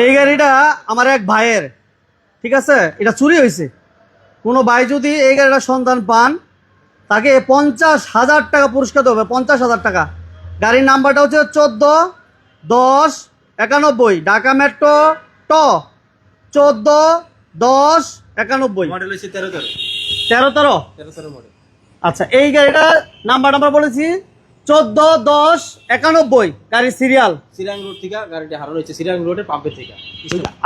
এই গাড়িটা আমার এক ভাইয়ের, ঠিক আছে, এটা চুরি হয়েছে। কোনো ভাই যদি এই গাড়িটা সন্ধান পান তাকে 50,000 টাকা পুরস্কার দেবে, 50,000 টাকা। গাড়ির নাম্বারটা হচ্ছে 14-10-91 ঢাকা মেট্রো ট 14-10-91 মডেল হচ্ছে 13 13 আচ্ছা, এই গাড়িটার নাম্বার আমরা বলেছি 14-10-91 গাড়ির সিরিয়াল। চিরাং রোড থেকে গাড়িটা হারানো হয়েছে, চিরাং রোডের পাম্পের থেকে।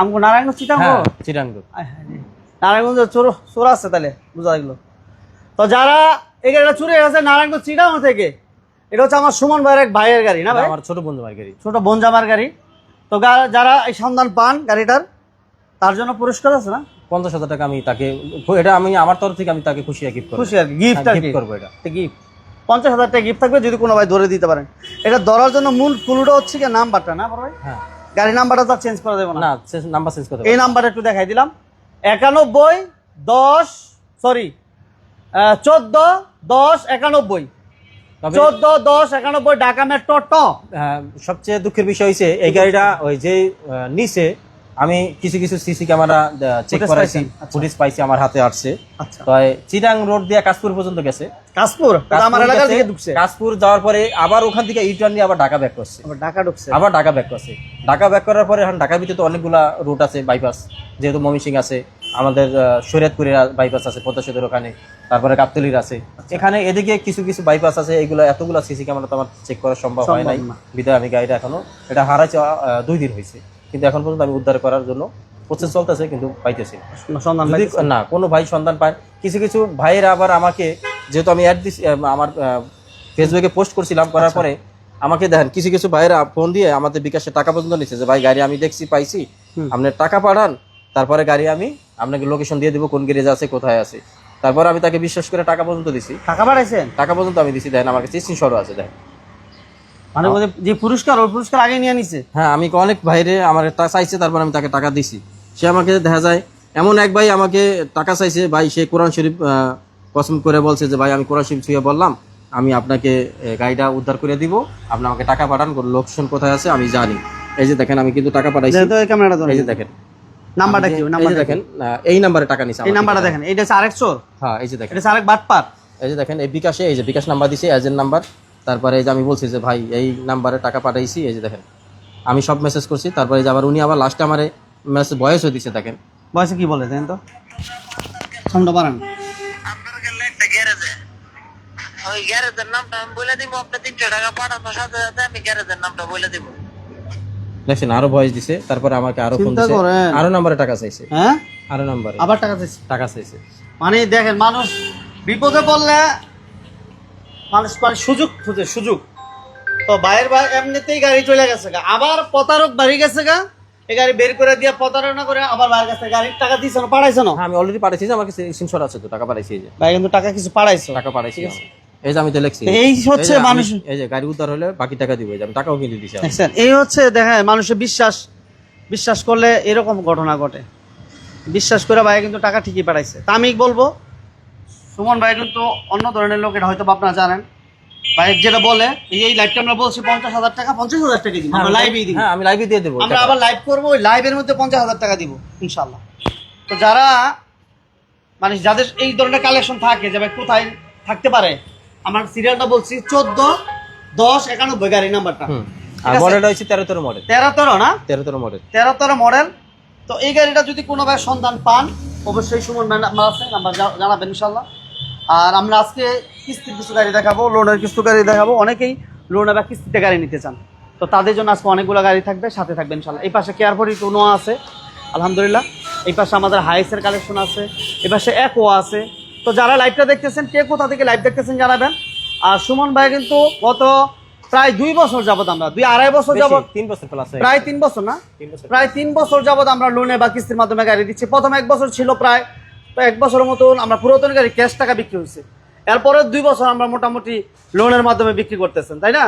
আমগো নারায়ণগঞ্জ চিটাঙ্গ, চিরাং রোড নারায়ণগঞ্জ চোর আছে তাহলে বুঝা গেল। তো যারা এই গাড়িটা চুরি হয়ে গেছে নারায়ণগঞ্জ চিটাঙ্গ থেকে, এটা হচ্ছে আমার সুমন ভাইয়ের এক ভাইয়ের গাড়ি না ভাই? আমার ছোট বন্ধু ভাই গাড়ি, ছোট বোনজামার গাড়ি। তো যারা এই সন্ধান পান গাড়িটার, তার জন্য পুরস্কার আছে না? 50,000 টাকা আমি তাকে, এটা আমি আমার তরফ থেকে আমি তাকে খুশি গিফট করব। খুশি আর কি, গিফট আর কি করব। এটা গিফট 50,000 টাকা গিফট থাকবে যদি কোনো ভাই ধরে দিতে পারেন। এটা ধরার জন্য মূল ক্লুটা হচ্ছে কি নাম্বারটা না বড় ভাই? হ্যাঁ, গাড়ি নাম্বারটা তো চেঞ্জ করে দেবো না? না, নাম্বার চেঞ্জ করে এই নাম্বারটা একটু দেখাই দিলাম, 14-10-91 14-10-91 ঢাকা মেট্রো ট। সবচেয়ে দুঃখের বিষয় হয়েছে এই গাড়িটা ওই যে নিচে আমি কিছু কিছু সিসি ক্যামেরা চেক করাইছি, ফুটেজ পাইছি, আমার হাতে আসছে। তো চিরাং রোড দিয়ে কাশপুর পর্যন্ত গেছে। কাশপুর আমার এলাকা থেকে ঢুকছে। কাশপুর যাওয়ার পরে আবার ওখান থেকে ইউটার্ন নিয়ে আবার ঢাকা ব্যাক করছে, ঢাকা ঢুকছে, আবার ঢাকা ব্যাক করছে। ঢাকা ব্যাক করার পরে এখন ঢাকার ভিতরে তো অনেকগুলা রুট আছে, বাইপাস, যেহেতু ময়মনসিংহ আছে, আমাদের শরীয়তপুরের বাইপাস আছে, পদ্মা সেতুর ওখানে, তারপরে গাবতলীর আছে। এখানে এদিকে কিছু কিছু বাইপাস আছে, এগুলো এতগুলা সিসি ক্যামেরা তো আমার চেক করা সম্ভব হয় নাই, বিধায় আমি গাড়িটা এখনো, এটা হারাইছে 2 দিন হয়েছে, কিন্তু এখন পর্যন্ত আমি উদ্ধার করার জন্য প্রসেস চলতেছে, কিন্তু পাইতেছি না। কোনো ভাই সন্ধান পায়, কিছু কিছু ভাইয়েরা আবার আমাকে, যেহেতু আমি অ্যাড দিছি আমার ফেসবুকে পোস্ট করছিলাম, করার পরে আমাকে দেখেন কিছু কিছু ভাইয়েরা ফোন দিয়ে আমাদের বিকাশে টাকা পর্যন্ত নিচ্ছে, যে ভাই গাড়ি আমি দেখছি পাইছি, আপনার টাকা পাঠান, তারপরে গাড়ি আমি আপনাকে লোকেশন দিয়ে দিব, কোন গ্যারেজ আছে, কোথায় আছে। তারপর আমি তাকে বিশ্বাস করে টাকা পর্যন্ত দিছি। টাকা পাঠাইছেন? টাকা পর্যন্ত আমি দিছি, দেখেন আমার কাছে স্ক্রিনশট আছে, দেখেন। মানে যে পুরস্কার, ওই পুরস্কার আগে নিয়ে নিছে। হ্যাঁ, আমি অনেক ভাইরে আমার চাইছে, তারপর আমি তাকে টাকা দিছি। সে আমাকে দেখা যায় এমন এক ভাই আমাকে টাকা চাইছে, ভাই সে কোরআন শরীফ কসম করে বলছে যে ভাই আমি কোরআন শরীফ ছুঁয়ে বললাম আমি আপনাকে গাড়িটা উদ্ধার করে দিব, আপনি আমাকে টাকা পাঠান, লোকেশন কোথায় আছে আমি জানি। এই যে দেখেন আমি কিন্তু টাকা পাঠাইছি, এই যে দেখেন নাম্বারটা কি, নাম্বার দেখেন, এই নাম্বারে টাকা নিছে, এই নাম্বারটা দেখেন, এটা হচ্ছে আরেক চোর। হ্যাঁ, এই যে দেখেন, এটা আরেক বাটপার। এই যে দেখেন, এই বিকাশে, এই যে বিকাশ নাম্বার দিছে, এজেন্ট নাম্বার। তারপরে এই যে আমি বলছি যে ভাই এই নাম্বারে টাকা পাঠাইছি, এই যে দেখেন আমি সব মেসেজ করছি। তারপরে যে আবার উনি আবার লাস্টে আমারে মেসেজ ভয়েসও দিছে, দেখেন ভয়েসে কি বলে দেন তো, সাউন্ডটা বাড়ান। আপনার গেলে একটা গ্যারেজে, ওই গ্যারেজের নামটা আমি বলে দিব, আপনি 300 টাকা পাঠানোর সাথে সাথে আমি গ্যারেজের নামটা বলে দিব। দেখছেন, আরো ভয়েস দিছে, তারপরে আমাকে আরো ফোন দিছে, আরো নাম্বারে টাকা চাইছে। হ্যাঁ, আরো নাম্বারে আবার টাকা চাইছে। মানে দেখেন, মানুষ বিপদে পড়লে মানুষ মানে সুযোগ খুঁজে, সুযোগ। তো ভাইয়ের ভাই এমনিতেই গাড়ি চলে গেছে গা, আবার প্রতারক বাড়ি গেছে গা, এই গাড়ি বের করে দিয়ে প্রতারণা করে আবার ভাইয়ের কাছে গাড়ির টাকা দিয়েছে না, পাঠাইছে না? আমি অলরেডি পাঠাইছি, আমার কাছে স্ক্রিনশট আছে, তো টাকা পাঠাইছি। এই যে ভাই কিন্তু টাকা কিছু পাঠাইছো? টাকা পাঠাইছি, এই যে আমি তো লিখছি, এই হচ্ছে মানুষ, এই যে গাড়ি উদ্ধার হলে বাকি টাকা দিব, এই যে আমি টাকাও কিনে দিছি। এই হচ্ছে দেখেন, মানুষের বিশ্বাস করলে এরকম ঘটনা ঘটে। বিশ্বাস করে ভাই কিন্তু টাকা ঠিকই পাঠাইছে। তা আমি বলবো সুমন ভাই কিন্তু অন্য ধরনের লোক, এটা হয়তো আপনারা জানেন। ভাই যেটা বলে এই লাইভটা আমরা বলছি 50,000 টাকা, 50,000 টাকা দিব, আমরা লাইভই দিব। হ্যাঁ, আমি লাইভে দিয়ে দেব, আমরা আবার লাইভ করবো, ওই লাইভের মধ্যে 50,000 টাকা দিব ইনশাআল্লাহ। তো যারা মানে যাদের এই ধরনের কালেকশন থাকে, যে ভাই কোথায় থাকতে পারে, আমার সিরিয়ালটা বলছি 14-10-91 গাড়ি নাম্বারটা, মডেলটা হচ্ছে 13 মডেল, 13 না, 13 মডেল, 13 মডেল। তো এই গাড়িটা যদি কোনো ভাই সন্ধান পান, অবশ্যই সুমন ভাই নাম্বার আছে, নাম্বার জানাবেন ইনশাআল্লাহ। আর আমরা আজকে কিস্তির কিছু গাড়ি দেখাবো, লোনের কিছু গাড়ি দেখাবো। অনেকেই লোনে বা কিস্তিতে গাড়ি নিতে চান, তো তাদের জন্য আজকে অনেকগুলো গাড়ি থাকবে, সাথে থাকবে ইনশাআল্লাহ। এই পাশে কেয়ারফরি টোনো আছে আলহামদুলিল্লাহ, এই পাশে আমাদের হাইসের কালেকশন আছে, এই পাশে একো আছে। তো যারা লাইভটা দেখতেছেন, কে কোথা থেকে লাইভ দেখতেছেন জানাবেন। আর সুমন ভাই কিন্তু গত প্রায় 2 বছর যাবত, আমরা 2-2.5 বছর যাবত, 3 বছর প্লাস, প্রায় 3 বছর না, প্রায় 3 বছর যাবত আমরা লোনে বা কিস্তির মাধ্যমে গাড়ি দিচ্ছি। প্রথম 1 বছর ছিল, প্রায় 1 বছরের মতন আমরা পুরাতন গাড়ি ক্যাশ টাকা বিক্রি হয়েছে। এরপরে 2 বছর আমরা মোটামুটি লোনের মাধ্যমে বিক্রি করতেছেন, তাই না,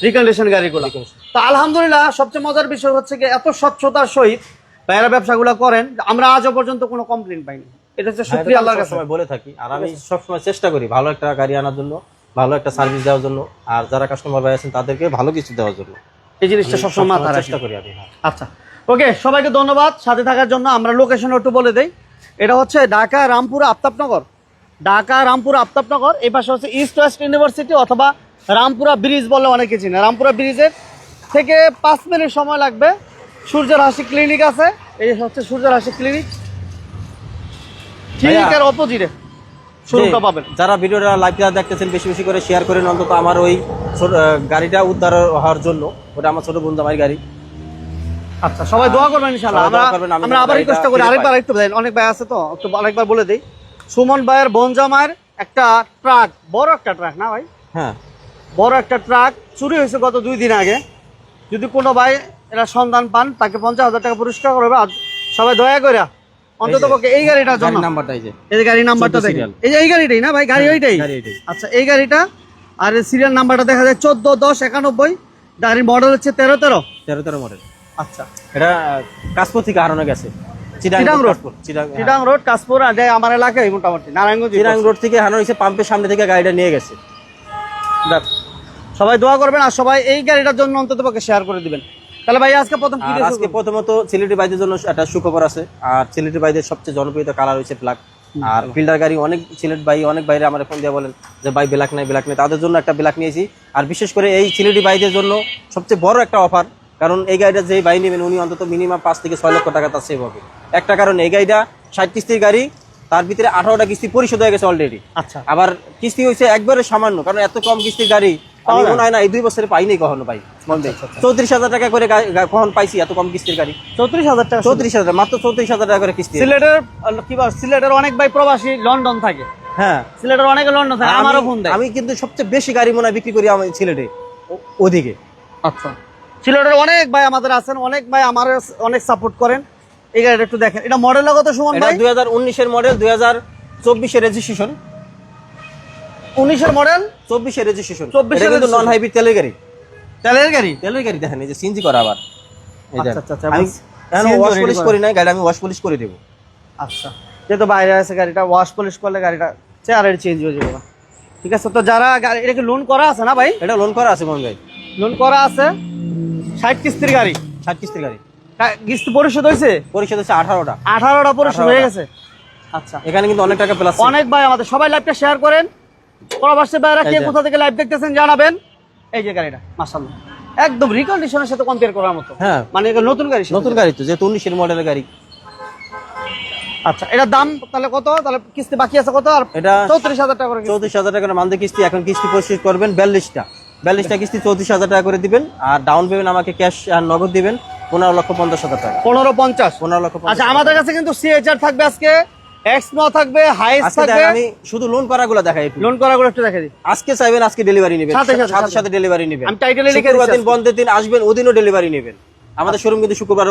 রিকন্ডিশন গাড়িগুলো। তো আলহামদুলিল্লাহ সবচেয়ে মজার বিষয় হচ্ছে কি, এত স্বচ্ছতার সহিত ভাইয়েরা ব্যবসাগুলো করেন, আমরা আজও পর্যন্ত কোনো কমপ্লেন পাইনি। এটা হচ্ছে শুকরিয়া আল্লাহর কাছে বলে থাকি। আর আমি সবসময় চেষ্টা করি ভালো একটা গাড়ি আনার জন্য, ভালো একটা সার্ভিস দেওয়ার জন্য, আর যারা কাস্টমার ভাই আছেন তাদেরকে ভালো কিছু দেওয়ার জন্য। এই জিনিসটা সবসময় মাথায় চেষ্টা করি আমি। আচ্ছা, ওকে, সবাইকে ধন্যবাদ সাথে থাকার জন্য। আমরা লোকেশন একটু বলে দেই। এটা হচ্ছে ঢাকা রামপুরা আফতাবনগর, ঢাকা রামপুরা আফতাবনগর। এই পাশে হচ্ছে ইস্ট ওয়েস্ট ইউনিভার্সিটি অথবা রামপুরা ব্রিজ বলে অনেকে চিনে। রামপুরা ব্রিজের থেকে 5 মিনিট সময় লাগবে। সূর্যের হাসি ক্লিনিক আছে, এই হচ্ছে সূর্যের হাসি ক্লিনিক, ক্লিনিকের অপোজিটে শোরুমটা পাবেন। যারা ভিডিওটা লাইভটা দেখতেছেন বেশি বেশি করে শেয়ার করেন, অন্তত আমার ওই গাড়িটা উদ্ধার হওয়ার জন্য। ওটা আমার ছোট বোন জামাইয়ের গাড়ি। আচ্ছা, সবাই দোয়া করবেন ইনশাআল্লাহ। সবাই দোয়া করবেন, আমি আমরা আবার রিকোয়েস্ট করি, আরেকবার একটু দেন, অনেক ভাই আছে তো, একটু আরেকবার বলে দেই। সুমন ভাইয়ের বোন জামাইয়ের একটা ট্রাক, বড় একটা ট্রাক না ভাই, হ্যাঁ বড় একটা ট্রাক চুরি হয়েছে গত 2 দিন আগে। যদি কোনো ভাই এরা সন্ধান পান, তাকে 50,000 টাকা পুরস্কার করবে। আর সবাই দয়া করে অন্তত পক্ষে এই গাড়িটার জন্য, নাম্বারটা এই যে, এই গাড়ির নাম্বারটা দেখেন, এই যে এই গাড়িটাই না ভাই, গাড়ি ওইটাই। গাড়ি এটাই। আচ্ছা, এই গাড়িটা আর সিরিয়াল নাম্বারটা দেখা যায় 141091, গাড়ির মডেল হচ্ছে 1313 মডেল। আচ্ছা, এটা কাশপুর থেকে হারানো গেছে, চিটাং রোড, কাশপুর, চিটাং রোড কাশপুর। আর আমার এলাকায় মোটামুটি নারায়ণগঞ্জ চিটাং রোড থেকে হারানো হয়েছে, পাম্পের সামনে থেকে গাড়িটা নিয়ে গেছে। দেখ, সবাই দোয়া করবেন আর সবাই এই গাড়িটার জন্য অন্তত পক্ষে শেয়ার করে দিবেন। তাহলে ভাই আজকে প্রথম কি আর আজকে প্রথমত সিলেটি বাইদের জন্য একটা সুখবর আছে। আর সিলেটি বাইদের সবচেয়ে জনপ্রিয় কালার হচ্ছে ব্ল্যাক। আর ফিল্ডার গাড়ি অনেক সিলেট ভাই, অনেক বাইরে আমার ফোন দিয়ে বলেন যে ভাই ব্ল্যাক নাই, ব্ল্যাক নেই, তাদের জন্য একটা ব্ল্যাক নিয়েছি। আর বিশেষ করে এই সিলেটি বাইদের জন্য সবচেয়ে বড় একটা অফার, কারণ এই গাড়িটা যেই বাই নেবেন উনি অন্তত মিনিমাম 5 থেকে 6 লক্ষ টাকা তার সেভ হবে। একটা কারণ, এই গাড়িটা 60 কিস্তির গাড়ি, তার ভিতরে 18টা কিস্তি পরিশোধ হয়ে গেছে অলরেডি। আচ্ছা, আবার কিস্তি হয়েছে একবারে সামান্য, কারণ এত কম কিস্তির গাড়ি আমি মনে হয় না এই 2 বছরে পাইনি কখনো ভাই। 34,000 টাকা করে কখন পাইছি এত কম কিস্তির গাড়ি? 34,000 টাকা। 34,000, মাত্র 34,000 টাকা করে কিস্তি। সিলেটের কি বল, সিলেটের অনেক ভাই প্রবাসী লন্ডন থাকে। হ্যাঁ, সিলেটের অনেকে লন্ডন থাকে, আমারও ফোন দেয়। আমি কিন্তু সবচেয়ে বেশি গাড়ি মনে হয় বিক্রি করি আমার সিলেটে ওদিকে। আচ্ছা, সিলেটের অনেক ভাই আমাদের আছেন, অনেক ভাই আমার অনেক সাপোর্ট করেন। এই গাড়িটা একটু দেখেন, এটা মডেল কত সুমন এটা ভাই? 2019 এর মডেল, 2024 এর রেজিস্ট্রেশন। 19 এর মডেল, 24 এর রেজিস্ট্রেশন। 24 এটা কিন্তু নন হাইব্রিড তেলের গাড়ি। তেলের গাড়ি, তেলের গাড়ি দেখেন, এই যে সিএনজি করা আবার। এই যে আচ্ছা, আচ্ছা, আমি CNG ওয়াশ ready পলিশ করা। করি না, গাড়ি আমি ওয়াশ পলিশ করে দেব। আচ্ছা, যেহেতু বাইরে আছে গাড়িটা, ওয়াশ পলিশ করলে গাড়িটা চেয়ারের চেঞ্জ হয়ে যাবে। ঠিক আছে, তো যারা গাড়ি, এটা কি লোন করা আছে না ভাই? এটা লোন করা আছে মন ভাই, লোন করা আছে। 60 কিস্তির গাড়ি, 60 কিস্তির গাড়ি। কিস্তি পরিশোধ হয়েছে, পরিশোধ হচ্ছে 18টা। 18টা পরিশোধ হয়ে গেছে। আচ্ছা, এখানে কিন্তু অনেক টাকা প্লাস। অনেক ভাই আমাদের, সবাই লাইভটা শেয়ার করেন। প্রবাসী ভাইরা কে এই যে। কোথা থেকে লাইভ দেখতেছেন জানাবেন। এই যে গাড়িটা মাশাআল্লাহ একদম রিকন্ডিশনের সাথে কম্পেয়ার করার মতো। হ্যাঁ, মানে এটা নতুন গাড়ি, নতুন গাড়ি তো, যেহেতু 19 এর মডেলের গাড়ি। আচ্ছা, এটার দাম তাহলে কত? তাহলে কিস্তি বাকি আছে কত? আর এটা 34,000 টাকা করে কিস্তি। 34,000 টাকা মানতে কিস্তি। এখন কিস্তি পরিশোধ করবেন 42টা কিস্তি 34,000 টাকা করে দিবেন। আর ডাউন পেমেন্ট আমাকে ক্যাশ আর নগদ দিবেন 15,50,000 টাকা। 15,50। 15,50,000। আচ্ছা, আমাদের কাছে কিন্তু সিএচআর থাকবে আজকে, এক্সমো থাকবে, হাইস আজকে থাকবে। দেখেন আমি শুধু লোন করাগুলো দেখাই একটু। লোন করাগুলো একটু দেখে দিই। আজকে চাইবেন আজকে ডেলিভারি নেবেন, সাথে সাথে, সাথে সাথে ডেলিভারি নেবেন। আমি টাইটেলে লিখে শুক্রবার দিচ্ছি দিন বন্ধের দিন আসবেন, ওদিনও ডেলিভারি নেবেন। আমাদের শোরুম কিন্তু শুক্রবার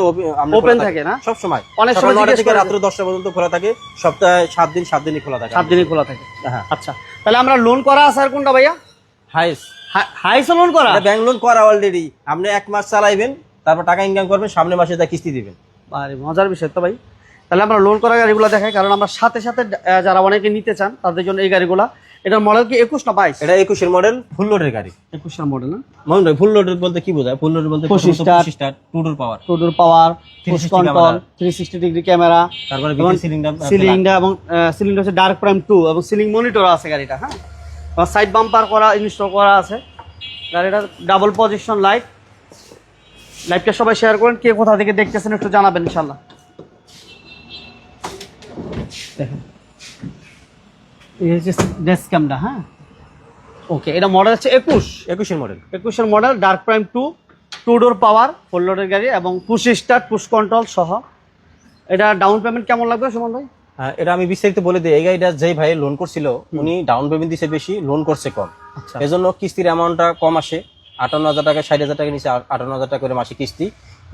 Open থাকে না? সব সময়, অনেক সকাল সময় 9টা জিজ্ঞেস থেকে করে। রাত্র 10টা পর্যন্ত খোলা থাকে। সপ্তাহে 7 দিনই খোলা থাকে। 7 দিনই খোলা থাকে। হ্যাঁ, আচ্ছা, তাহলে আমরা লোন করা আছে আর কোনটা ভাইয়া? হাইস হাইস লোন করা। এটা ব্যাংক লোন করা অলরেডি। আপনি 1 মাস চালাইবেন, তারপর টাকা ইনকাম করবেন, সামনের মাসে তা কিস্তি দিবেন। আরে মজার বিষয় তো ভাই। তাহলে আমরা লোন করা গাড়িগুলো দেখাই, কারণ আমরা সাথে সাথে যারা অনেকে নিতে চান তাদের জন্য এই গাড়িগুলা। এটার মডেল কি 21 না 22? এটা 21 এর মডেল, ফুল লোডের গাড়ি। 21 এর মডেল না? মনে হয় ফুল লোডের বলতে কি বোঝায়? ফুল লোডের বলতে Push start, 25 star, 2 door power, two door power, push 360 control, camera. 360 degree camera, তারপরে এবং ভিতরে সিলিংটা সিলিংটা এবং সিলিংটা হচ্ছে ডার্ক প্রাইম 2 এবং সিলিং মনিটর আছে গাড়িটা। হ্যাঁ, আর সাইড বাম্পার করা, ইনস্টল করা আছে গাড়িটা। Double position light. লাইভটা সবাই শেয়ার করেন, কে কোথা থেকে দেখতেছেন একটু জানাবেন ইনশাআল্লাহ। দেখেন, এই হচ্ছে ডেস্ক ক্যামটা। হ্যাঁ, ওকে, এটা মডেল হচ্ছে 21 এর মডেল। 21 এর model, dark prime 2, two door পাওয়ার, ফুল লোডের গাড়ি এবং পুশ স্টার্ট, পুশ কন্ট্রোল সহ। এটা ডাউন পেমেন্ট কেমন লাগবে সুমন ভাই? হ্যাঁ, এটা আমি বিস্তারিত বলে দিই। এই গাড়িটা যেই ভাই লোন করছিল উনি ডাউন পেমেন্ট দিছে বেশি, লোন করছে কম। আচ্ছা, এজন্য কিস্তির অ্যামাউন্টটা কম আসে। 58,000 টাকা, 60,000 টাকা নিচে 58,000 টাকা করে মাসে কিস্তি।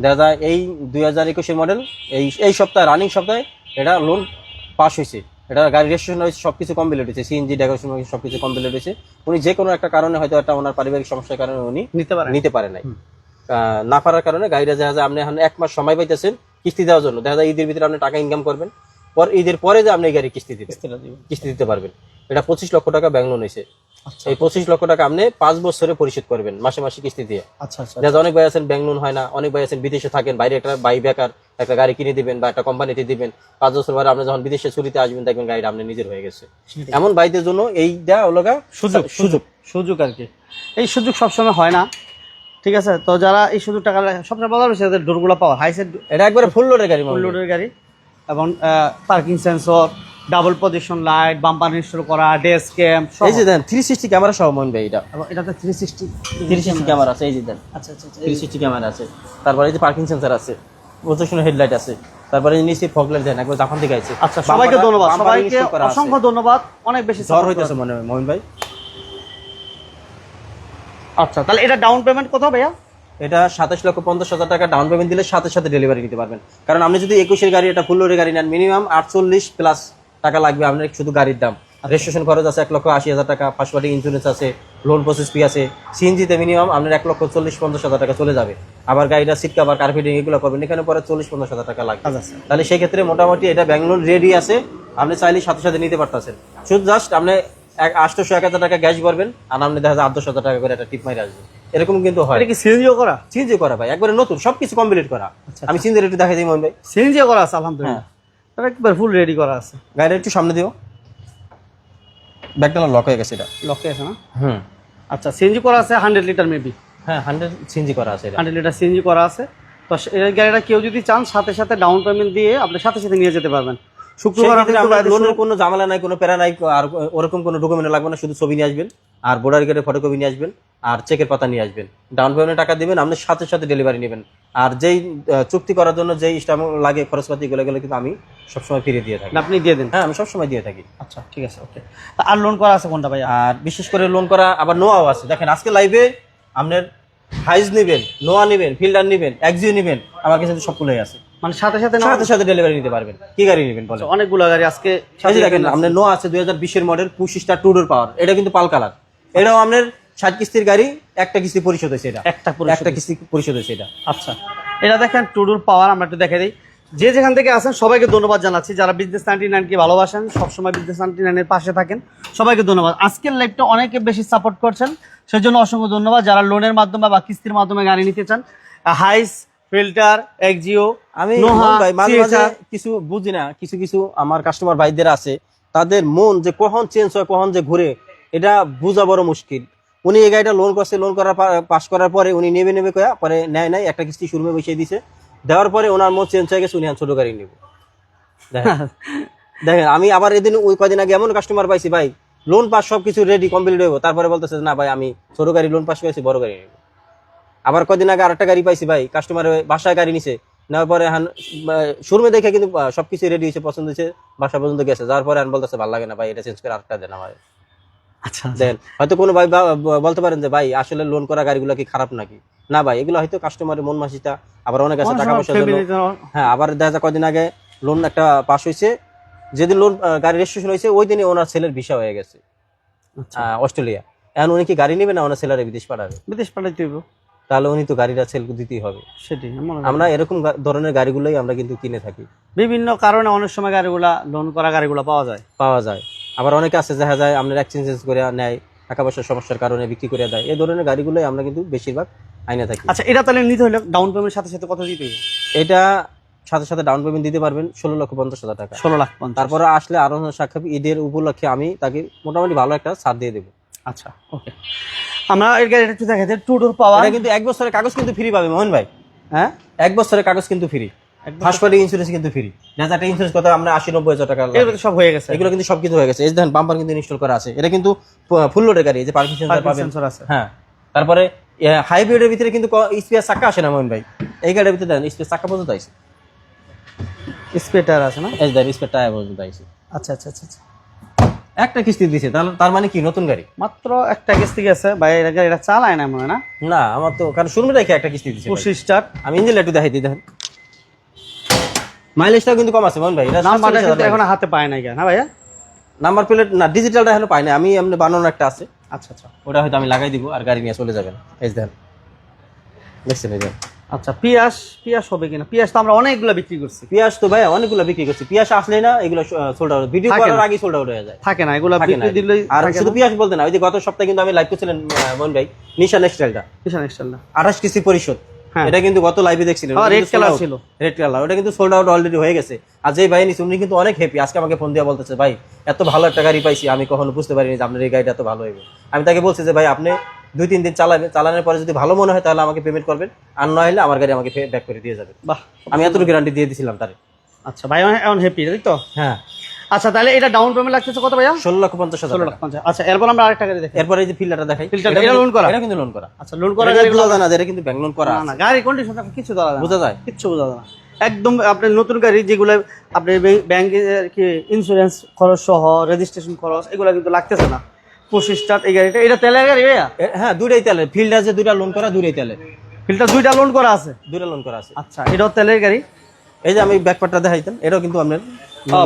দেখা যায় এই 2021 এর মডেল, এই সপ্তাহে রানিং সপ্তাহে এটা লোন পাস হয়েছে। এটা গাড়ি রেজিস্ট্রেশন হয়েছে, সবকিছু কমপ্লিট হয়েছে, সিএনজি ডেকোরেশন সবকিছু কমপ্লিট হয়েছে। উনি যে কোনো একটা কারণে হয়তো একটা ওনার পারিবারিক সমস্যার কারণে উনি নিতে পারে নাই। না পারার কারণে গাড়িটা দেখা যায় আপনি এখন 1 মাস সময় পাইতেছেন কিস্তি দেওয়ার জন্য। দেখা যায় ঈদের ভিতরে আপনি টাকা ইনকাম করবেন, ঈদের পরে যে আপনি এই গাড়ি কিস্তি দিতে পারবেন। এটা 25 লক্ষ টাকা ব্যাংক লোন হয়েছে। এই 25 লক্ষ টাকা আপনি 5 বছরে পরিশোধ করবেন মাসে মাসে কিস্তি দিয়ে। আচ্ছা আচ্ছা যাতে অনেক ভাই আছেন ব্যাংক লোন হয় না, অনেক ভাই আছেন বিদেশে থাকেন, বাইরে একটা ভাই বেকার, একটা গাড়ি কিনে দিবেন বা একটা কোম্পানিতে দিবেন, 5 বছর পরে আপনি যখন বিদেশে ছুটিতে আসবেন দেখবেন গাড়িটা আপনি নিজের হয়ে গেছে। এমন ভাইদের জন্য এইটা হলো সুযোগ সুযোগ সুযোগ আর কি। এই সুযোগ সবসময় হয় না, ঠিক আছে? তো যারা এই সুযোগ টাকা সবসময় বলা হয়েছে যাদের ডোরগুলো পাওয়ার হাইসেট এটা একবারে ফুল লোডের গাড়ি, ফুল লোডের গাড়ি, এবং parking sensor, double position light, bumper install করা, ডেস্ক ক্যাম, এই যে দেন 360 ক্যামেরা সহ মন ভাই। এটা এবং এটাতে 360 ক্যামেরা আছে, এই যে দেন আচ্ছা আচ্ছা আচ্ছা 360 ক্যামেরা আছে। তারপরে এই যে পার্কিং সেন্সর আছে, প্রজেকশনের হেডলাইট আছে, তারপরে নিচে ফগ লাইট দেন একবার জাপান থেকে আইছে। আচ্ছা, সবাইকে ধন্যবাদ, সবাইকে অসংখ্য ধন্যবাদ, অনেক বেশি জ্বর হইতেছে মনে হয় মোহিন ভাই। আচ্ছা, তাহলে এটা ডাউন পেমেন্ট কত ভাইয়া? এটা 27,50,000 টাকা ডাউন পেমেন্ট দিলে সাথে সাথে ডেলিভারি নিতে পারবেন। কারণ আপনি যদি 21-এর গাড়ি, এটা ফুল লোডের গাড়ি নেন, মিনিমাম 48 প্লাস টাকা লাগবে আপনার শুধু গাড়ির দাম। রেজিস্ট্রেশন খরচ আছে 1,80,000 টাকা, ফার্স্ট পার্টি ইন্স্যুরেন্স আছে, লোন প্রসেস ফি আছে। সিএনজিতে মিনিমাম আপনার 1,40,50,000 টাকা চলে যাবে। আবার গাড়িটা সিট কভার, কার্পেটিং এগুলো করবেন, এখানে পরে 40,50,000 টাকা লাগবে। তাহলে সেই ক্ষেত্রে মোটামুটি এটা ব্যাঙ্গলোর রেডি আছে, আপনি চাইলে সাথে সাথে নিতে পারতেছেন। শুধু জাস্ট আপনি 800-1,000 টাকা গ্যাস ভরবেন, আর আপনি দেখা যায় 8-10,000 টাকা করে একটা টিপ মাইরে আসবে। এরকম কিন্তু হয়। এটা কি সিএনজিও করা? সিএনজি করা ভাই, একবারে নতুন সবকিছু কমপ্লিট করা। আমি সিএনজি একটু দেখাই দিই মোহন ভাই। সিএনজিও করা আছে আলহামদুলিল্লাহ, এটা একবার ফুল রেডি করা আছে। গাড়িটা একটু সামনে দিও, ব্যাকটা লক হয়ে গেছে, এটা লকে আছে না? হুম, আচ্ছা, সিএনজি করা আছে 100 লিটার মেবি। হ্যাঁ 100 সিএনজি করা আছে, এটা 100 লিটার সিএনজি করা আছে। তো এই গাড়িটা কেউ যদি চান সাথে সাথে ডাউন পেমেন্ট দিয়ে আপনি সাথে সাথে নিয়ে যেতে পারবেন। শুক্রবার লোনের কোনো ঝামেলা নাই, কোনো প্যারা নাই, আর ওরকম কোনো ডকুমেন্ট লাগবে না, শুধু ছবি নিয়ে আসবেন আর বোর্ডার গেটের ফটোকপি নিয়ে আসবেন আর চেকের পাতা নিয়ে আসবেন। ডাউন পেমেন্টে টাকা দিবেন, আপনি সাথে সাথে ডেলিভারি নেবেন। আর যেই চুক্তি করার জন্য যেই স্টাম্প লাগে, খরচপাতি এগুলো কিন্তু আমি সবসময় ফিরে দিয়ে থাকি। আপনি দিয়ে দেন? হ্যাঁ, আমি সবসময় দিয়ে থাকি। আচ্ছা, ঠিক আছে, ওকে। আর লোন করা আছে কোনটা ভাইয়া? আর বিশেষ করে লোন করা আবার নোয়াও আছে। দেখেন আজকে লাইভে আপনার হাইজ নেবেন, নোয়া নেবেন, ফিল্ডার নেবেন, এক্সিও নেবেন, আমার কাছে সবগুলোই আছে। মানে সাথে সাথে সাথে সাথে ডেলিভারি নিতে পারবেন। কি গাড়ি নেবেন বলেন? অনেকগুলো গাড়ি আজকে দেখেন আপনার নোয়া আছে 2020-এর মডেল, পুশ স্টার 2 ডোর পাওয়ার, এটা কিন্তু পাল কালার। এটাও আপনার 60 কিস্তির গাড়ি, একটা কিস্তি পরিশোধ হয়েছে, এটা একটা কিস্তি পরিশোধ হয়েছে এটা। আচ্ছা, এটা দেখেন টুডুর পাওয়ার, আমরা একটু দেখে দিই। যে যেখান থেকে আসেন সবাইকে ধন্যবাদ জানাচ্ছি, যারা বিজনেস 99-কে ভালোবাসেন, সবসময় বিজনেস 99-এর পাশে থাকেন, সবাইকে ধন্যবাদ। আজকের লাইভটা অনেকে বেশি সাপোর্ট করছেন, সেজন্য অসংখ্য ধন্যবাদ। যারা লোনের মাধ্যমে বা কিস্তির মাধ্যমে গাড়ি নিতে চান, হাইস, ফিল্টার, এক্সিও, আমি ভাই মাঝে মাঝে কিছু বুঝি না, কিছু কিছু আমার কাস্টমার ভাইদের আছে, তাদের মন যে কখন চেঞ্জ হয়, কখন যে ঘুরে, এটা বোঝা বড় মুশকিল। উনি এই গাড়িটা লোন করছে, লোন করার পাস করার পরে উনি নেবে কয়া পরে নেয় নাই, একটা কিস্তি শোরুমে বসিয়ে দিছে, দেওয়ার পরে ওনার মন চেঞ্জ হয়ে গেছে, উনি ছোট গাড়ি নেব। দেখেন আমি আবার এদিন ওই কদিন আগে এমন কাস্টমার পাইছি, ভাই লোন পাস সবকিছু রেডি কমপ্লিট হইব, তারপরে বলতেছে না ভাই আমি ছোট গাড়ি লোন পাস করেছি, বড় গাড়ি নেব। আবার কদিন আগে আরেকটা গাড়ি পাইছি, ভাই কাস্টমার বাসায় গাড়ি নিছে, নেওয়ার পরে শোরুমে দেখে কিন্তু সবকিছু রেডি হয়েছে, পছন্দ হয়েছে, বাসা পর্যন্ত গেছে, যাওয়ার পরে বলতেছে ভালো লাগে না ভাই, এটা চেঞ্জ করে আরেকটা দেন আমার। আচ্ছা, দেন হয়তো কোনো ভাই বলতে পারেন যে ভাই আসলে লোন করা গাড়িগুলো কি খারাপ নাকি? না ভাই, এগুলো হয়তো কাস্টমারের মন মানসিকতা, আবার অনেক আছে টাকা পয়সা জন্য। হ্যাঁ, আবার দেখা যায় কদিন আগে লোন একটা পাস হয়েছে, যেদিন লোন গাড়ি রেজিস্ট্রেশন হয়েছে ওই দিনে ওনার ছেলের ভিসা হয়ে গেছে অস্ট্রেলিয়া। এখন উনি কি গাড়ি নেবে না ওনার ছেলেরা বিদেশ পাঠাবে? বিদেশ পাঠাইতে হইব, তাহলে উনি তো গাড়িটা সেল দিতেই হবে। সেটাই আমরা এরকম ধরনের গাড়িগুলোই আমরা কিন্তু কিনে থাকি। বিভিন্ন কারণে অনেক সময় গাড়িগুলা লোন করা গাড়িগুলো পাওয়া যায়। আবার অনেকে আছে দেখা যায় আপনার এক্সচেঞ্জ করে নেয়, টাকা পয়সার সমস্যার কারণে বিক্রি করে দেয়। এই ধরনের গাড়িগুলোই আমরা কিন্তু বেশিরভাগ আইনে থাকি। আচ্ছা, এটা তাহলে নিতে হলে ডাউন পেমেন্ট সাথে সাথে কত দিতে হবে? এটা সাথে সাথে ডাউন পেমেন্ট দিতে পারবেন 16,50,000 টাকা। 16,50,000। তারপরে আসলে আরো সাক্ষাৎ ঈদের উপলক্ষে আমি তাকে মোটামুটি ভালো একটা ছাড় দিয়ে দেবো। আচ্ছা, ওকে। আমরা এর গাড়িটা একটু দেখাই, টু ডোর পাওয়ার, এটা কিন্তু 1 বছরের কাগজ কিন্তু ফ্রি পাবে মোহন ভাই। হ্যাঁ, 1 বছরের কাগজ কিন্তু ফ্রি, ফার্স্ট পার্টি ইন্স্যুরেন্স কিন্তু ফ্রি। যাতে একটা ইন্স্যুরেন্স কথা আমরা 80-90,000 টাকা এগুলো সব হয়ে গেছে, এগুলো কিন্তু সবকিছু হয়ে গেছে। এই দেখেন বাম্পার কিন্তু ইনস্টল করা আছে, এটা কিন্তু ফুল লোডের গাড়ি, এই যে পার্কিং সেন্সর পাবেন। হ্যাঁ, তারপরে হাইব্রিডের ভিতরে কিন্তু স্পেয়ার চাকা আসে না মোহন ভাই, এই গাড়ির ভিতরে দেন স্পেয়ার চাকা পর্যন্ত আইছে, স্পেয়ার টায়ার আছে না? এই দেখেন স্পেয়ার টায়ার পর্যন্ত আইছে। আচ্ছা আচ্ছা আচ্ছা আচ্ছা, একটা কিস্তি দিছে, তার মানে কি নতুন গাড়ি? মাত্র একটা কিস্তি গেছে ভাই, এটা চালায় না মনে না? না, আমার তো কারণ শোরুমে রেখে একটা কিস্তি দিছে। 25 স্টার। আমি ইঞ্জিন একটু দেখাই দিই, দেখেন মাইলেজটাও কিন্তু কম আছে মোহন ভাই। এটা নাম্বারটা কিন্তু এখন হাতে পায় নাই কেন ভাইয়া? নাম্বার প্লেট না, ডিজিটালটা এখনো পাই না আমি, এমনি বানানো একটা আছে। আচ্ছা আচ্ছা, ওটা হয়তো আমি লাগাই দিব আর গাড়ি নিয়ে চলে যাবেন। এই দেখেন, দেখছেন এই দেখেন আচ্ছা, পিয়াস পিয়াস হবে কিনা? পিয়াস তো আমরা অনেকগুলো বিক্রি করছি। পিয়াস তো ভাই অনেকগুলো বিক্রি করছি, পিয়াস আসলে না এগুলো সোল্ড আউট, ভিডিও থাকে করার না। আগে সোল্ড আউট হয়ে যায়। থাকে না এগুলো, থাকে না। বিক্রি দিলেই আর থাকে শুধু না। পিয়াস বলতে না, ওই যে গত সপ্তাহে কিন্তু আমি লাইভ করছিলেন মন ভাই, নিশান এক্সটাইলটা কিষান এক্সটাইল না? 28 কিস্তি পরিশোধ, হ্যাঁ। এটা কিন্তু গত লাইভে দেখছিলেন, রেড কালার ছিল। রেড কালার, ওটা কিন্তু সোল্ড আউট অলরেডি হয়ে গেছে। আর যে ভাই নিছে উনি কিন্তু অনেক হ্যাপি, আজকে আমাকে ফোন দিয়ে বলতেছে ভাই এত ভালো একটা গাড়ি পাইছি, আমি কখনো বুঝতে পারিনি যে আপনার এই গাড়িটা এত ভালো হইবে। আমি তাকে বলছি যে ভাই আপনি 2-3 দিন চালাবেন, চালানোর পরে যদি ভালো মনে হয় তাহলে আমাকে পেমেন্ট করবেন, আর না হলে আমার গাড়ি আমাকে ব্যাক করে দিয়ে যাবেন। বাহ, আমি এতটুকু গ্যারান্টি দিয়ে দিছিলাম তারে। আচ্ছা ভাই, এখন হ্যাপি তাই তো? হ্যাঁ, আচ্ছা, তাহলে এটা ডাউন পেমেন্ট লাগতেছে কত ভাইয়া? 16,50,000 16 টাকা। লাখ 50। আচ্ছা, এরপর আমরা আরেকটা গাড়ি দেখি। এরপরে এই যে ফিল্টারটা দেখাই, ফিল্টারটা এটা লোন করা? এটা কিন্তু লোন করা। আচ্ছা, লোন করা এটা গাড়িগুলো বোঝা যায় না, এটা কিন্তু ব্যাংক লোন করা না আছে। না, গাড়ি কন্ডিশন কিছু ধরা যায় না। বোঝা যায়? কিচ্ছু বোঝা যায় না একদম। আপনি নতুন গাড়ি যেগুলো আপনি ব্যাংকে কি ইন্স্যুরেন্স খরচ সহ রেজিস্ট্রেশন খরচ এগুলো কিন্তু লাগতেছে না। 25 স্টার্ট এই গাড়িটা, এটা তেলের গাড়ি ভাইয়া? হ্যাঁ, দুইটাই তেলের, ফিল্ড আছে দুইটা লোন করা, দুইটাই তেলের, ফিল্টার দুইটা লোন করা আছে? দুইটা লোন করা আছে। আচ্ছা, এটাও তেলের গাড়ি। এই যে আমি ব্যাকপার্টটা দেখাইতাম, এটাও কিন্তু আপনার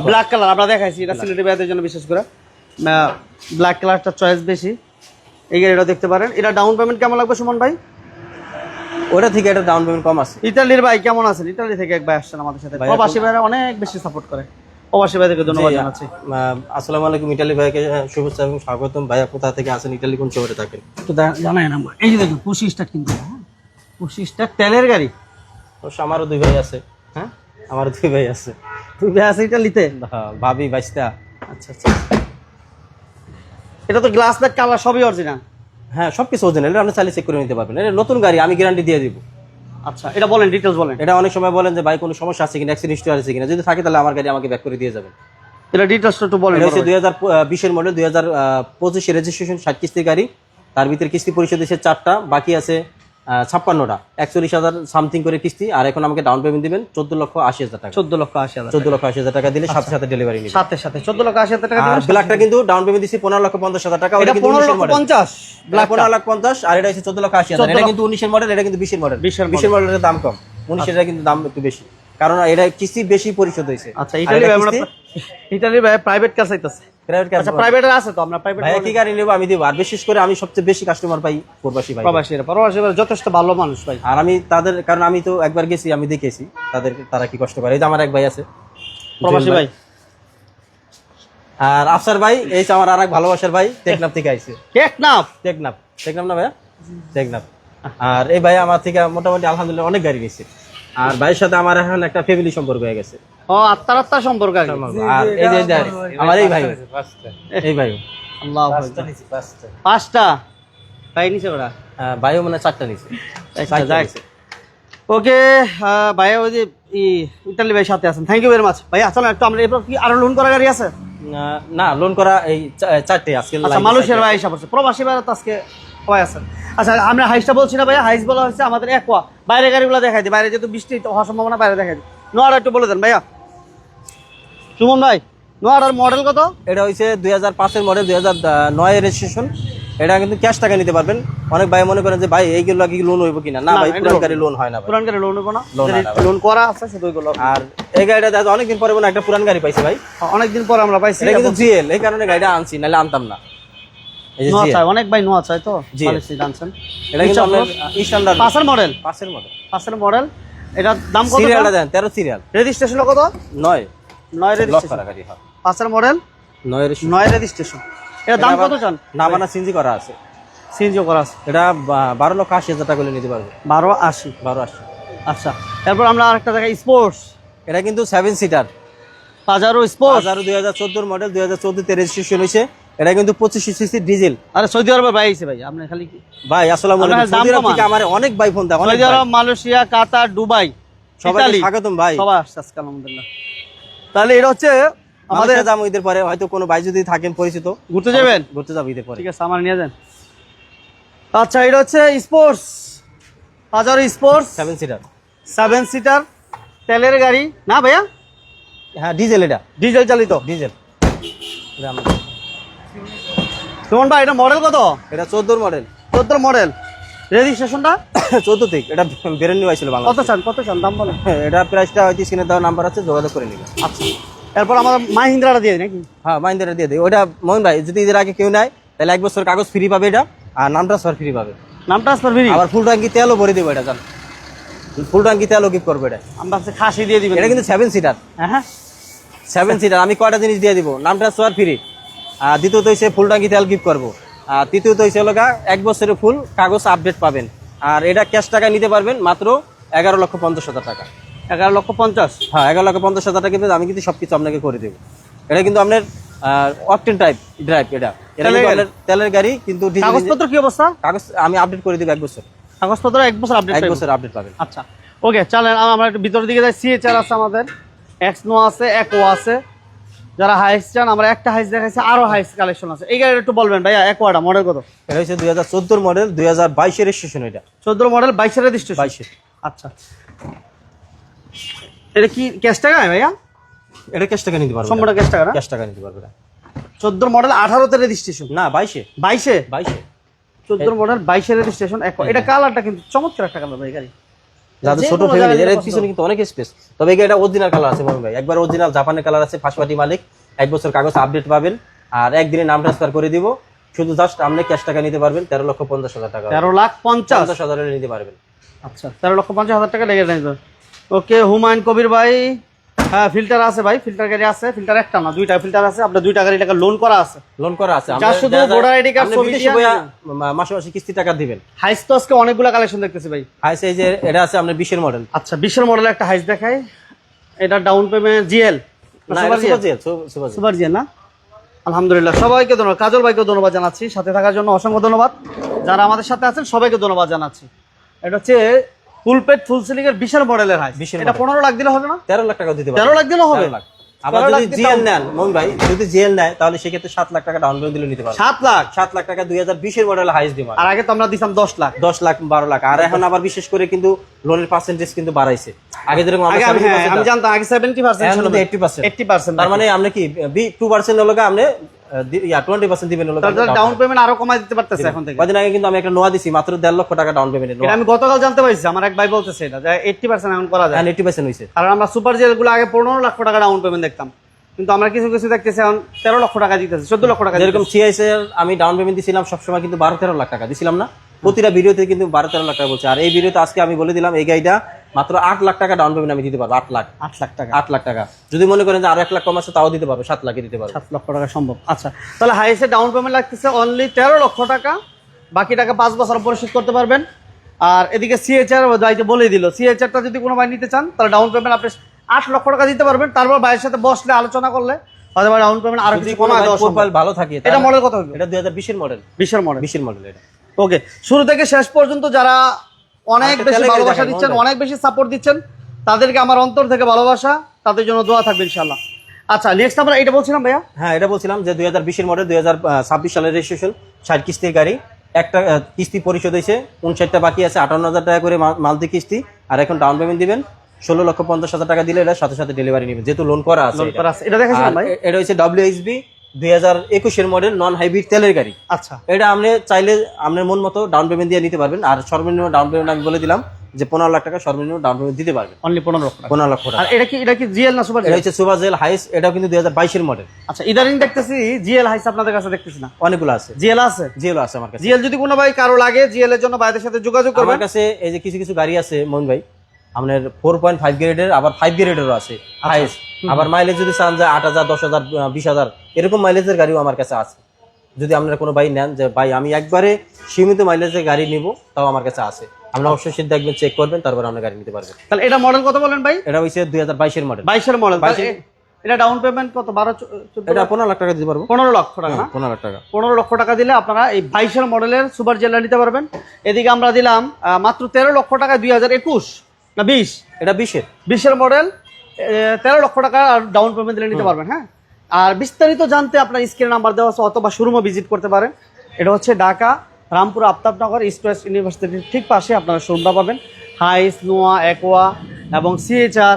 ব্ল্যাক কালার আমরা দেখাইছি, এটা সিলেটি ভাইয়াদের জন্য বিশেষ করে ব্ল্যাক কালারটা চয়েস বেশি। এই গাড়িটা দেখতে পারেন। এটা ডাউন পেমেন্ট কেমন লাগবে সুমন ভাই? ওটা থেকে এটা ডাউন পেমেন্ট কম আছে। ইতালির ভাই কেমন আছেন? ইতালি থেকে এক ভাই আসছেন আমাদের সাথে, প্রবাসী ভাইরা অনেক বেশি সাপোর্ট করে। প্রবাসী ভাইদেরকে ধন্যবাদ জানাচ্ছি। আসসালামু আলাইকুম, ইটালি ভাইকে শুভেচ্ছা এবং স্বাগতম। ভাইয়া কোথা থেকে আছেন, ইটালি কোন শহরে থাকেন? একটু জানাই না। এই যে দেখুন 25 স্টার্ট কিন্তু, 25 স্টার্ট তেলের গাড়ি। অবশ্য আমারও দুই ভাই আছে। হ্যাঁ, আমারও দুই ভাই আছে। তুই ভাই আছে ইতালিতে? হ্যাঁ, ভাবি বাইস্তা। আচ্ছা আচ্ছা, এটা তো গ্লাস ব্যাক কালার সবই অরিজিনাল? হ্যাঁ, সবকিছু অরিজিনাল, এটা আপনি চাইলে চেক করে নিতে পারবেন। এটা নতুন গাড়ি, আমি গ্যারান্টি দিয়ে দিব। আচ্ছা, এটা বলেন, ডিটেলস বলেন। এটা অনেক সময় বলেন যে ভাই কোনো সমস্যা আছে কিনা, অ্যাক্সিডেন্ট হিস্টরি আছে কিনা, যদি থাকে তাহলে আমার গাড়ি আমাকে ব্যাক করে দিয়ে যাবেন। এটা ডিটেলসটা একটু বলেন। এটা হচ্ছে 2020 মডেল, 2025 রেজিস্ট্রেশন, 60 কিস্তির গাড়ি। তার ভিতরে কিস্তি পরিশোধ এসে 4টা, বাকি আছে 56টা, 41,000 সামথিং করে কিস্তি। আর এখন আমাকে ডাউন পেমেন্ট দিবেন 14,80,000 টাকা। 14,80,000 14,80,000 টাকা দিলে সাথে সাথে ডেলিভারি নিবে। সাথে সাথে 14,80,000 টাকা আর দিবেন। ব্ল্যাকটা কিন্তু ডাউন পেমেন্ট দিছি 15,50,000 টাকা। এটা 15,50,000 ব্ল্যাক 15,50,000 আর এটা হচ্ছে 14,80,000। এটা কিন্তু 19 এর মডেল, এটা কিন্তু 20 এর মডেল। 20 এর মডেলের দাম কম, 19 এর কিন্তু দাম একটু বেশি, কারণ এটা কিস্তি বেশি পরিশোধ হইছে। আচ্ছা, ইতালি ভাই প্রাইভেট কার চাইতেছে? প্রাইভেট কার আচ্ছা, প্রাইভেটের আছে তো, আমরা প্রাইভেট ভাই কি গাড়ি নেব আমি দেব। আর বিশেষ করে আমি সবচেয়ে বেশি কাস্টমার পাই প্রবাসী ভাই। প্রবাসী যথেষ্ট ভালো মানুষ ভাই। আর আমি তাদের, কারণ আমি তো একবার গেছি, আমি দেখেছি তারা কি কষ্ট করে। এই যে আমার এক ভাই আছে প্রবাসী ভাই। আর আফসার ভাই, এই যে আমার আরেক ভালোবাসার ভাই, টেকনাফ থেকে আইছে। টেকনাফ না ভাইয়া? টেকনাফ। আর এই ভাই আমার থেকে মোটামুটি আলহামদুলিল্লাহ অনেক গাড়ি নিয়েছে। আর ভাইয়ের সাথে আমার এখন একটা ফ্যামিলি সম্পর্ক হয়ে গেছে। ও, আত্মার সম্পর্ক আর কি। আর এই যে আমার এই ভাই, আল্লাহু আকবার, 5টা ভাই নিছে ওরা। ভাইও মানে 4টা নিছে। ওকে ভাই, ওই যে ইতালি ভাই সাথে আছেন, থ্যাংক ইউ ভেরি মাচ ভাই। চলো একটু আমরা এরপর কি আরো লোন করা গাড়ি আছে? না, লোন করা এই 4টে আজকে। আচ্ছা, মালয়েশিয়ার ভাই হিসাব আছে, প্রবাসী ভাই তো আজকে সবাই আছেন। আচ্ছা, আমরা হাইসটা বলছি না ভাইয়া, হাইস বলা হচ্ছে আমাদের একোয়া। বাইরে গাড়িগুলো দেখাই দিই, বাইরে যেহেতু বৃষ্টি হওয়ার সম্ভাবনা, বাইরে দেখাই দিই। নোয়াটা একটু বলে দেন ভাইয়া। সুমন ভাই, নোয়াটার মডেল কত? এটা হচ্ছে 2005 এর মডেল, 2009 এর রেজিস্ট্রেশন। এটা কিন্তু ক্যাশ টাকা নিতে পারবেন। অনেক ভাই মনে করেন যে ভাই এইগুলো কি লোন হইব কিনা, না ভাই, পুরান গাড়ি লোন হয় না ভাই। পুরান গাড়ি লোন হইব না, লোন হয় না ভাই। লোন করা আছে শুধু ওইগুলো। আর এই গাড়িটা দাদা অনেকদিন পরে মনে একটা পুরান গাড়ি পাইছি ভাই, অনেকদিন পর আমরা পাইছি। এটা কিন্তু জিএল, এই কারণে গাড়িটা আনছি, নাহলে আনতাম না। এই যে নোয়া GL, চাই, অনেক ভাই নোয়া চাই তো জি। মালয়েশিয়া জানছেন। এটা কিন্তু আপনার স্ট্যান্ডার্ড 5 এর মডেল। 5 এর মডেল। 5 এর মডেল। এটার দাম কত? সিরিয়ালটা দেন 13 সিরিয়াল, রেজিস্ট্রেশন কত? 9 9 লক রেজিস্ট্রেশন। করা গাড়ি। হ্যাঁ, 5 এর মডেল, 9 এর 9 রেজিস্ট্রেশন। এটার দাম কত চান? না মানে সিএনজি করা আছে, সিএনজি করা আছে। এটা 12,80,000 টাকা করে নিতে পারবে। 12,80। 12,80। আচ্ছা, তারপর আমরা আরেকটা জায়গায় স্পোর্টস, এটা কিন্তু 7 সিটার, পাজারো স্পোর্টস। 2014 মডেল, 2014 তে রেজিস্ট্রেশন হয়েছে। এটা কিন্তু 25 সিসি ডিজেল। আরে সৌদি আরবের ভাই আইছে ভাই, আপনি খালি কি ভাই আসসালামু আলাইকুম। আপনার দাম সৌদি আরব কমান। থেকে আমার অনেক ভাই ফোন দেয়, অনেক সৌদি আরব, মালয়েশিয়া, কাতার, দুবাই, সবাই ইতালি, স্বাগতম ভাই। সবাই আসছে আজকে আলহামদুলিল্লাহ। তাহলে এটা হচ্ছে আমাদের আমাদের দাম ঈদের পরে, হয়তো কোনো ভাই যদি থাকেন পরিচিত, ঘুরতে যাবেন, ঘুরতে যাবো ঈদের পরে। ঠিক আছে, আমার নিয়ে যান। আচ্ছা, এটা হচ্ছে sports, Pajero sports 7 seater, 7 seater তেলের গাড়ি না ভাইয়া? হ্যাঁ ডিজেল, এটা ডিজেল চালিত। ডিজেল। সুমন ভাই, এটা মডেল কত? এটা 14 মডেল, 14 মডেল। রেজিস্ট্রেশনটা 14 থেকে। এটা বেরেন নিউ আইছিল কত বাংলাদেশ। চান দাম বলেন। এটা প্রাইসটা হয়তো স্ক্রিনে দেওয়া নাম্বার আছে, যোগাযোগ করে নিবেন। আচ্ছা, এরপর আমাদের মাহিন্দ্রাটা দিয়ে দিই নাকি? হ্যাঁ, মাইন্দারে দিয়ে দিই। ওটা মোহন ভাই যদি ঈদের আগে কেউ নেয় তাহলে 1 বছর কাগজ ফ্রি পাবে এটা, আর নাম ট্রান্সফার ফ্রি পাবে। নাম ট্রান্সফার ফ্রি। আবার ফুল ট্যাঙ্কি তেলও ভরে দেবো এটা, জান। ফুল ট্যাঙ্কি তেলও গিফট করবো এটা। আমি ভাবছি খাসি দিয়ে দিবেন। এটা কিন্তু 7 সিটার, হ্যাঁ 7 সিটার। আমি কয়টা জিনিস দিয়ে দিব, নাম ট্রান্সফার ফ্রি, দ্বিতীয়ত হচ্ছে ফুল ট্যাঙ্কি তেল গিফট করবো, তৃতীয়ত হচ্ছে হলো 1 বছরের ফুল কাগজ আপডেট পাবেন। আর এটা ক্যাশ টাকা নিতে পারবেন মাত্র 11,50,000 টাকা। 11,50,000। হ্যাঁ 11,50,000 টাকা কিন্তু আমি কিন্তু সবকিছু আপনাকে করে দেবো। এটা কিন্তু আপনার অকটেন টাইপ ড্রাইভ, এটা কিন্তু আপনার তেলের গাড়ি কিন্তু কাগজপত্র কি অবস্থা? কাগজ আমি আপডেট করে দেবো 1 বছর। কাগজপত্র 1 বছর আপডেট 1 বছর আপডেট পাবেন। আচ্ছা ওকে, চলেন আমরা একটু ভিতরের দিকে যাই। সিএচআর আছে আমাদের, এক্সনো আছে, একো আছে। যারা হাইস চান, আমরা একটা হাইস দেখাইছি, আরো হাইস কালেকশন আছে। এই গাড়িটা একটু বলবেন ভাইয়া, একোয়াটা মডেল কত? এটা হচ্ছে 2014 মডেল, 2022 এর রেজিস্ট্রেশন। এটা 14 মডেল, 22 এর রেজিস্ট্রেশন। 22। আচ্ছা, এটা কি ক্যাশ টাকা ভাইয়া? এটা ক্যাশ টাকা নিতে পারবেন, সম্পূর্ণ ক্যাশ টাকা না? ক্যাশ টাকা নিতে পারবেন। 14 মডেল, 18 তে রেজিস্ট্রেশন না 22 22 22 14 মডেল 22 এর রেজিস্ট্রেশন। এটা কালারটা কিন্তু চমৎকার একটা কালার ভাই গাড়ি। যাদের ছোট ফ্যামিলি এর পিছনে কিন্তু অনেক স্পেস। তবে এটা অরিজিনাল কালার আছে মোহন ভাই, একবার অরিজিনাল জাপানের কালার আছে, ফার্স্ট মালিক, 1 বছর কাগজ আপডেট পাবেন, আর একদিনে নাম ট্রান্সফার করে দিব। শুধু জাস্ট আপনি ক্যাশ টাকা নিতে পারবেন 13,50,000 টাকা। 13,50,000 এর নিতে পারবেন। আচ্ছা 13,50,000 টাকা লেগে যাবে। ওকে হুমায়ুন কবির ভাই, হ্যাঁ ফিল্টার আছে ভাই, ফিল্টার গাড়ি আছে। ফিল্টার একটা না, দুইটা ফিল্টার আছে। আপনার 2 টাকা টাকা লোন করা আছে, লোন করা আছে। যা শুধু ভোটার আইডি কার্ড ছবি দিয়ে মাসে মাসে কিস্তি টাকা দিবেন। হাইস তো আজকে অনেকগুলো কালেকশন দেখতেছি ভাই। হাইস এই যে এটা আছে আপনার 20 এর মডেল। আচ্ছা 20 এর মডেল একটা হাইস দেখাই। এটা ডাউন পেমেন্ট জিএল না, এটা সুপার জিএল, সুপার জিএল না? আলহামদুলিল্লাহ, সবাইকে ধন্যবাদ। কাজল ভাইকে ধন্যবাদ জানাচ্ছি, সাথে থাকার জন্য অসংখ্য ধন্যবাদ। যারা আমাদের সাথে আছেন সবাইকে ধন্যবাদ জানাচ্ছি। এটা হচ্ছে ফুল পেট ফুল সিলিং এর 20 এর মডেলের হাইস। এটা 15 লাখ দিলে হবে না? 13 লাখ টাকা দিতে পারবেন। 13 লাখ দিলে হবে। আবার যদি জিএল নেন মোহন ভাই, যদি জিএল নেয় তাহলে সেক্ষেত্রে 7 লাখ টাকা ডাউন পেমেন্ট দিলে নিতে পারবেন। 7 লাখ টাকা 2020 এর মডেল হাইস দিবেন। আর আগে তো আমরা দিতাম 10 লাখ 12 লাখ। আর এখন আবার বিশেষ করে কিন্তু লোনের পার্সেন্টেজ কিন্তু বাড়াইছে। আগে যেরকম আমি জানতাম আগে 70% ছিল, 80%। তার মানে আপনি কি 2% হলো আপনি 20% দিবেন হলো, ডাউন পেমেন্ট আরো কমাই দিতে পারতেছে এখন থেকে। কদিন আগে কিন্তু আমি একটা নোয়া দিছি মাত্র 1.5 লক্ষ টাকা ডাউন পেমেন্ট। এটা আমি গতকাল জানতে পারছি, আমার এক ভাই বলতেছে এটা যে 80% এখন করা যায়। 80% হইছে। কারণ আমরা সুপার জেল গুলো আগে 15 লক্ষ টাকা ডাউন পেমেন্ট দেখতাম, কিন্তু আমরা কিছু কিছু দেখতেছি এখন 13 লক্ষ টাকা দিতেছি, 14 লক্ষ টাকা। যেরকম সিআইএস এর আমি ডাউন পেমেন্ট দিছিলাম সবসময় কিন্তু 12-13 লাখ টাকা দিছিলাম না, প্রতিটা ভিডিওতে কিন্তু 12-13 লাখ টাকা বলছে। আর এই ভিডিওতে আজকে আমি বলে দিলাম এই গাড়িটা মাত্র 8 লাখ টাকা ডাউন পেমেন্ট আমি দিতে পারবো। 8 লাখ টাকা। যদি মনে করেন যে আরো 1 লাখ কম আছে তাও দিতে পারবো, 7 লাখে দিতে পারবো। 7 লক্ষ টাকা সম্ভব। আচ্ছা তাহলে হাইসে ডাউন পেমেন্ট লাগতেছে অনলি 13 লক্ষ টাকা, বাকি টাকা 5 বছর পরিশোধ করতে পারবেন। আর এদিকে সিএচআর দায়িত্ব বলে দিল, সিএচআরটা যদি কোনো ভাই নিতে চান তাহলে ডাউন পেমেন্ট আপনি 8 লক্ষ টাকা দিতে পারবেন। তারপর ভাইয়ের সাথে বসলে আলোচনা করলে হয়তো ডাউন পেমেন্ট আরো কিছু কমায় দেওয়া সম্ভব। ভালো থাকে। এটা মডেল কত হবে? এটা 2020 এর মডেল। 20 এর মডেল। 20 এর মডেল এটা। ওকে, শুরু থেকে শেষ পর্যন্ত যারা অনেক বেশি ভালোবাসা দিচ্ছেন, অনেক বেশি সাপোর্ট দিচ্ছেন, তাদেরকে আমার অন্তর থেকে ভালোবাসা, তাদের জন্য দোয়া থাকবে ইনশাআল্লাহ। আচ্ছা নেক্সট আমরা এটা বলছিলাম ভাইয়া। হ্যাঁ এটা বলছিলাম যে 2020 এর মডেল, 2026 সালের রেজিস্ট্রেশন, 60 কিস্তির গাড়ি। একটা কিস্তি পরিশোধ হয়েছে, 59টা বাকি আছে, 58,000 টাকা করে মান্থলি কিস্তি। আর এখন ডাউন পেমেন্ট দিবেন 16,50,000 টাকা দিলে এটা সাথে সাথে ডেলিভারি নেবেন, যেহেতু লোন করা আছে। এটা দেখাছিলাম ভাই। এটা হচ্ছে WHB 2021 এর মডেল, নন হাইব্রিড তেলের গাড়ি। আচ্ছা এটা আপনি চাইলে আপনার মন মতো ডাউন পেমেন্ট দিয়ে নিতে পারবেন। আর সর্বনিম্ন ডাউন পেমেন্ট আমি বলে দিলাম যে 15 লাখ টাকা সর্বনিম্ন ডাউন পেমেন্ট দিতে পারবেন। অনলি 15 লক্ষ টাকা। 15 লক্ষ টাকা। আর এটা কি জিএল না সুপার? এটা হচ্ছে সুপার জেল হাইস, এটাও কিন্তু 2022 এর মডেল। আচ্ছা ইদানিং দেখতেছি জিএল হাইস আপনাদের কাছে দেখতেছি না? অনেকগুলো আছে। জিএল আছে? জিএল আছে আমার কাছে। জিএল যদি কোনো ভাই কারো লাগে, জিএল এর জন্য ভাইদের সাথে যোগাযোগ করবেন। আমার কাছে এই যে কিছু কিছু গাড়ি আছে মোহন ভাই, আপনার 4.5 গ্রেডের, আবার 5 গ্রেডেরও আছে হাইস। আবার মাইলেজ যদি চান যে 8,000, 10,000, 20,000 এরকম মাইলেজের গাড়িও আমার কাছে আছে। যদি আপনারা কোনো ভাই নেন যে ভাই আমি একবারে সীমিত মাইলেজের গাড়ি নিব, তাও আমার কাছে আছে। আপনারা অবশ্যই সেটা দেখবেন, চেক করবেন, তারপর আপনি গাড়ি নিতে পারবেন। তাহলে এটা মডেল কত বলেন ভাই? এটা হচ্ছে 2022 এর মডেল। 22 এর মডেল। এটা ডাউন পেমেন্ট কত? 12-14? এটা 15 লাখ টাকা দিতে পারবো। 15 লক্ষ টাকা না? 15 লাখ টাকা। 15 লক্ষ টাকা দিলে আপনারা এই 22 এর মডেলের সুপার জেলার নিতে পারবেন। এদিকে আমরা দিলাম মাত্র 13 লক্ষ টাকা 2021 না 20? এটা 20 এর মডেল, 13 লক্ষ টাকা ডাউন পেমেন্ট দিলে নিতে পারবেন। হ্যাঁ, আর বিস্তারিত জানতে আপনার স্ক্রিনে নাম্বার দেওয়া আছে, অথবা শোরুমও ভিজিট করতে পারেন। এটা হচ্ছে ঢাকা রামপুর আফতাবনগর ইস্ট ওয়েস্ট ইউনিভার্সিটির ঠিক পাশে আপনারা শোরুমটা পাবেন। হাইস, নোয়া, একোয়া এবং সিএচআর,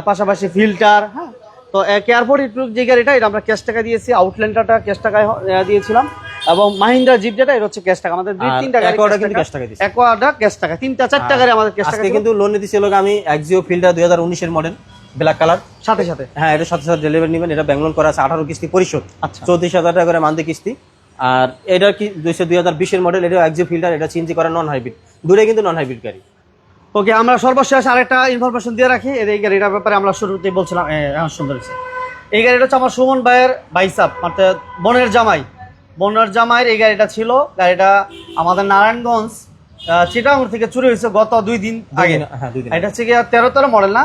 পাশাপাশি ফিল্টার। হ্যাঁ, তো কেয়ারফোর্ড যে গাড়িটা এটা আমরা ক্যাশ টাকা দিয়েছি, আউটল্যান্ডারটা ক্যাশ টাকায় দিয়েছিলাম, এবং মাহিন্দ্রা জিপ যেটা এটা হচ্ছে ক্যাশ টাকা। আমাদের 2-3টা গাড়ি ক্যাশ টাকা দিয়েছি। একোয়াটা ক্যাশ টাকা, 3-4টা গাড়ি আমাদের ক্যাশ টাকা। আজকে কিন্তু লোন নিতেছিল আমি এক্সিও ফিল্টার 2019 এর মডেল, ব্ল্যাক কালার, সাথে সাথে। হ্যাঁ এটা সাথে সাথে ডেলিভারি নেবেন। এটা ব্যাংক লোন করা আছে, 18 কিস্তি পরিশোধ, আচ্ছা 34,000 টাকা করে মান্থলি কিস্তি। আর এটা কি 2020 এর মডেল, এটা এক্সিও ফিল্টার, এটা সিএনজি করা, নন হাইব্রিড, দুটোই কিন্তু নন হাইব্রিড গাড়ি। ওকে, আমরা সর্বশেষ আরেকটা ইনফরমেশন দিয়ে রাখি। এই গাড়িটার ব্যাপারে আমরা শুরুতেই বলছিলাম, সুন্দর হয়েছে। এই গাড়িটা হচ্ছে আমার সুমন ভাইয়ের বাইসাপ, অর্থাৎ বোনের জামাইয়ের এই গাড়িটা ছিল। গাড়িটা আমাদের নারায়ণগঞ্জ চিটাগাং থেকে চুরি হয়েছে গত 2 দিন আগে। হ্যাঁ 2 দিন। এটা হচ্ছে গিয়ে 13 মডেল না?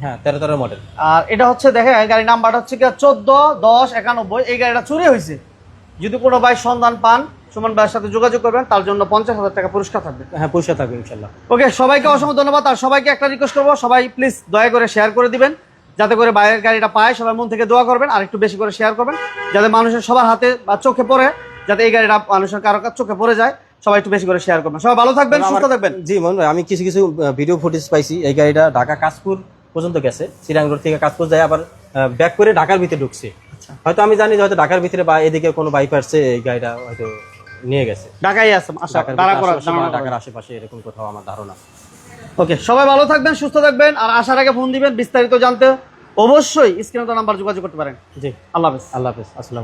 হ্যাঁ 13 মডেল। আর এটা হচ্ছে দেখে গাড়ি নাম্বারটা হচ্ছে গিয়ে 14-10-91। এই গাড়িটা চুরি হয়েছে। যদি কোনো ভাই সন্ধান পান, সুমন ভাইয়ের সাথে যোগাযোগ করবেন, তার জন্য 50,000 টাকা পুরস্কার থাকবে। হ্যাঁ পুরস্কার থাকবে ইনশাল্লাহ। ওকে, সবাইকে অসংখ্য ধন্যবাদ। আর সবাইকে একটা রিকোয়েস্ট করবো, সবাই প্লিজ দয়া করে শেয়ার করে দিবেন, যাতে করে বাইরের গাড়িটা পায়। সবাই মন থেকে দোয়া করবেন, আর একটু বেশি করে শেয়ার করবেন, যাতে মানুষের সবার হাতে বা চোখে পড়ে, যাতে এই গাড়িটা মানুষের কারো চোখে পড়ে যায়। সবাই একটু বেশি করে শেয়ার করবেন। সবাই ভালো থাকবেন, সুস্থ থাকবেন। জি মন ভাই, আমি কিছু কিছু ভিডিও ফুটেজ পাইছি। এই গাড়িটা ঢাকা কাশপুর পর্যন্ত গেছে, চিরাং রোড থেকে কাশপুর যায়, আবার ব্যাক করে ঢাকার ভিতরে ঢুকছে। হয়তো আমি জানি যে হয়তো ঢাকার ভিতরে বা এদিকে কোনো বাইপার্সে এই গাড়িটা হয়তো নিয়ে গেছে। ঢাকায় আছে আশা ঢাকার আশেপাশে এরকম কোথাও আমার ধারণা। ওকে, সবাই ভালো থাকবেন, সুস্থ থাকবেন। আর আসার আগে ফোন দিবেন, বিস্তারিত জানতে অবশ্যই স্ক্রিনে তো নাম্বার যোগাযোগ করতে পারেন। জি, আল্লাহ হাফেজ। আল্লাহ হাফেজ, আসসালাম।